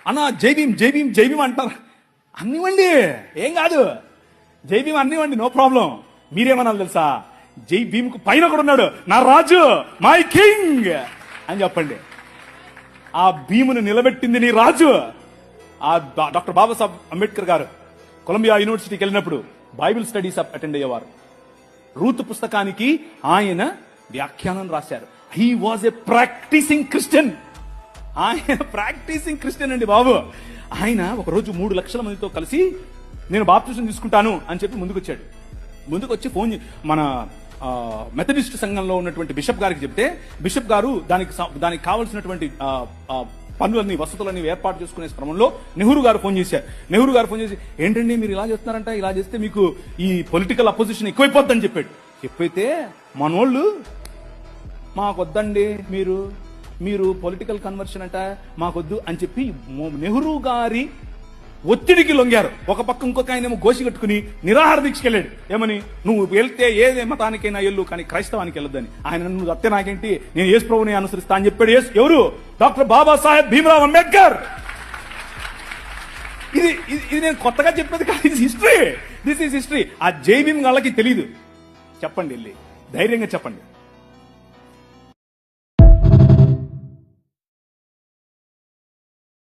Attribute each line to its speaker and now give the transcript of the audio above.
Speaker 1: అన్నా జై భీమ్ జై భీమ్ జై భీమ్ అంటారు. అన్నివ్వండి, ఏం కాదు, జై భీమ్ అన్నివ్వండి, నో ప్రాబ్లం. మీరేమన్నా తెలుసా, జై భీమ్ కు పైన కూడా ఉన్నాడు నా రాజు, మై కింగ్ అని చెప్పండి. ఆ భీమును నిలబెట్టింది నీ రాజు. ఆ డాక్టర్ బాబాసాహెబ్ అంబేద్కర్ గారు కొలంబియా యూనివర్సిటీకి వెళ్ళినప్పుడు బైబిల్ స్టడీస్ అటెండ్ అయ్యేవారు. రూతు పుస్తకానికి ఆయన వ్యాఖ్యానం రాశారు. He was a practising Christian. ఆయన ప్రాక్టీసింగ్ క్రిస్టియన్ అండి బాబు. ఆయన ఒకరోజు 3 లక్షల మందితో కలిసి నేను బాప్టిజం తీసుకుంటాను అని చెప్పి ముందుకొచ్చాడు. ముందుకొచ్చి ఫోన్ మన మెథడిస్ట్ సంఘంలో ఉన్నటువంటి బిషప్ గారికి చెప్తే, బిషప్ గారు దానికి కావాల్సినటువంటి పనులన్నీ వసతులన్నీ ఏర్పాటు చేసుకునే క్రమంలో నెహ్రూ గారు ఫోన్ చేశారు. నెహ్రూ గారు ఫోన్ చేసి, ఏంటండి మీరు ఇలా చేస్తున్నారంట, ఇలా చేస్తే మీకు ఈ పొలిటికల్ అపోజిషన్ ఎక్కువైపోద్దని చెప్పాడు. చెప్పైతే మనోళ్ళు మాకొద్దండి, మీరు పొలిటికల్ కన్వర్షన్ అంట మాకొద్దు అని చెప్పి నెహ్రూ గారి ఒత్తిడికి లొంగారు. ఒక పక్క ఇంకొక ఆయన ఏమో గోసి కట్టుకుని నిరాహార దీక్షకెళ్ళాడు. ఏమని, నువ్వు వెళ్తే ఏ మతానికైనా వెళ్ళు కానీ క్రైస్తవానికి వెళ్ళొద్దని. ఆయన నువ్వు అత్తే నాకేంటి, నేను యేసు ప్రభువుని అనుసరిస్తా అని చెప్పాడు. ఎవరు? డాక్టర్ బాబాసాహెబ్ భీమ్రావ్ అంబేద్కర్. ఇది నేను కొత్తగా చెప్పేది కాదు, ఇది హిస్టరీ. This is history. ఆ జై భీమ్ వాళ్ళకి తెలియదు. చెప్పండి, వెళ్ళి ధైర్యంగా చెప్పండి.